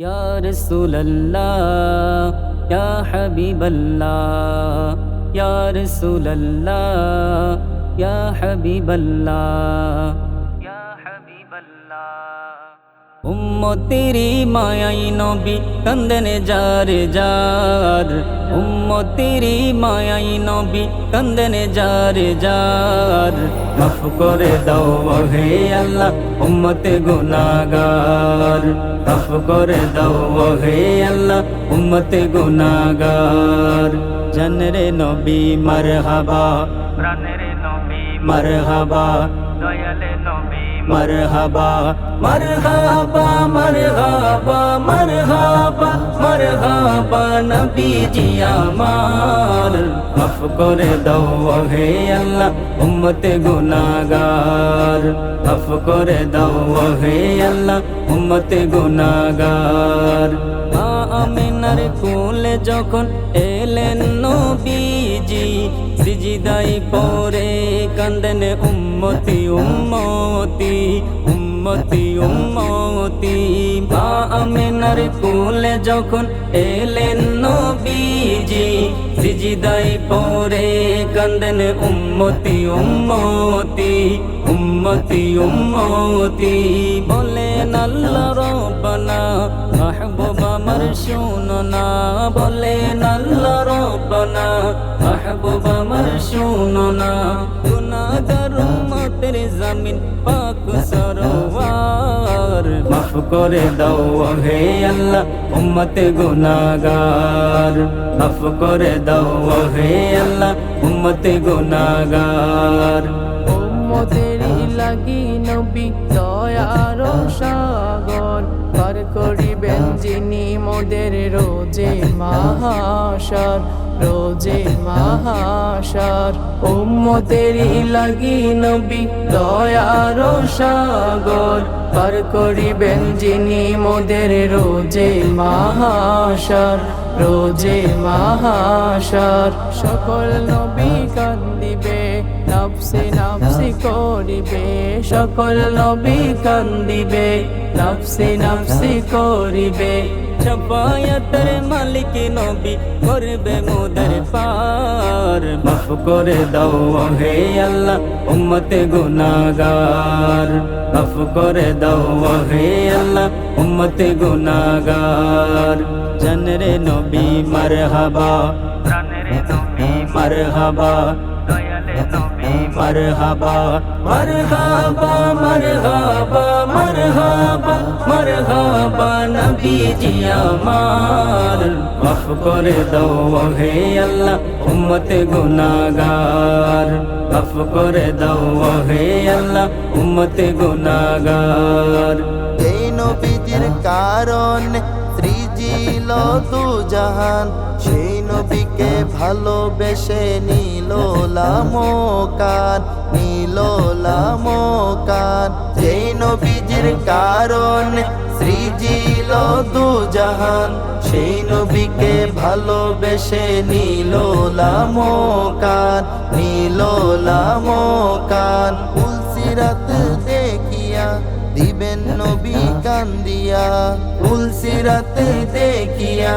ইয়া রাসূলুল্লাহ ইয়া হাবিবাল্লাহ ইয়া রাসূলুল্লাহ ইয়া হাবিবাল্লাহ ইয়া হাবিবাল্লাহ উম্মতেরি মায়াই নবী কান্দেন যার যার উম্মতেরি মায়াই নবী কান্দেন যার যার মাফ করে দাও হে আল্লাহ উম্মতে গুনাহগার মাফ করে দাও হে আল্লাহ উম্মতে গুনাহগার জানরে নবী মারহাবা প্রাণেরে নবী মারহাবা দয়ালে নবী মারহাবা মারহাবা মারহাবা মারহাবা মারহাবা নবীজি আমার মাফ করে দাও হে আল্লাহ উম্মতে গুনাহগার মাফ করে দাও হে আল্লাহ উম্মতে গুনাহগার আমিনার কোলে যখন এলেন নবীজি সিজদায় পড়ে কান্দেন উম্মতি উম্মতি উম্মতি উম্মতি মা আমিনার কোলে যখন এলেন নবীজি সিজদায় পড়ে কান্দেন উম্মতি উম্মতি উম্মতি উম্মতি বলেন আল্লাহ রব্বানা মাহবুব আমার শুনো না বলেন আল্লাহ রব্বানা মাহবুব আমার শুনো না গুনাহগার উম্মতের জামিন পাক সরওয়ার মাফ করে দাও হে আল্লাহ উম্মতে গুনাহগার মাফ করে দাও হে আল্লাহ উম্মতে গুনাহগার উম্মতেরি লাগি নবী দয়ার সাগর পার করিবেন যিনি মোদের রোজে মাহাশর রোজে মাহাশর উম্মতেরি লাগি নবী দয়ার সাগর পার করিবেন যিনি মোদের রোজে মাহাশর রোজে মাহাশর সকল নবী কান্দিবে নফসে নফসি করিবে সকল নবী কান্দিবে নফসে নফসি করিবে শাফায়াতের মালিক নবী করবে মোদের পার মাফ করে দাও হে আল্লাহ উম্মতে গুনাহগার মাফ করে দাও হে আল্লাহ উম্মতে গুনাহগার জানরে নবী মারহাবা প্রাণেরে নবী মারহাবা দয়ালে নবী মারহাবা মারহাবা মারহাবা মারহাবা মারহাবা নবীজি আমার মাফ করে দাও হে আল্লাহ উম্মতে গুনাহগার মাফ করে দাও হে আল্লাহ উম্মতে গুনাহগার এই নবীজির কারণে সৃজিল দুজাহান সেই নবীকে ভালোবেসে নিল লামকান নিল লামকান সেই নবীজির কারণে সৃজিল দুজাহান সেই নবীকে ভালোবেসে নিল লামকান নিল লামকান ফুলসিরাত দেখিয়া দিবেন নবী কান্দিয়া ফুলসিরাতে দেখিয়া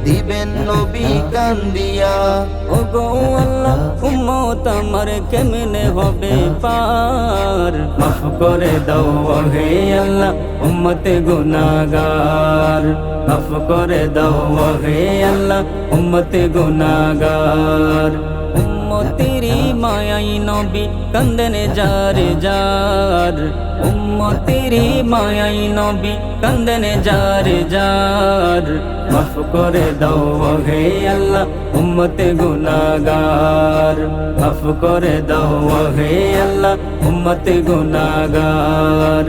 দিবেন নবী কান্দিয়া ও গো আল্লাহ উম্মত আমার কেমনে হবে পার মাফ করে দাও হে আল্লাহ উম্মতে গুনাহগার মাফ করে দাও হে আল্লাহ উম্মতে গুনাহগার উম্মতেরি মায়াই নবী কান্দেন যার যার উম্মতেরি মায়াই নবী কান্দেন যার যার মাফ করে দাও হে আল্লাহ উম্মতে গুনাহগার মাফ করে দাও হে আল্লাহ উম্মতে গুনাহগার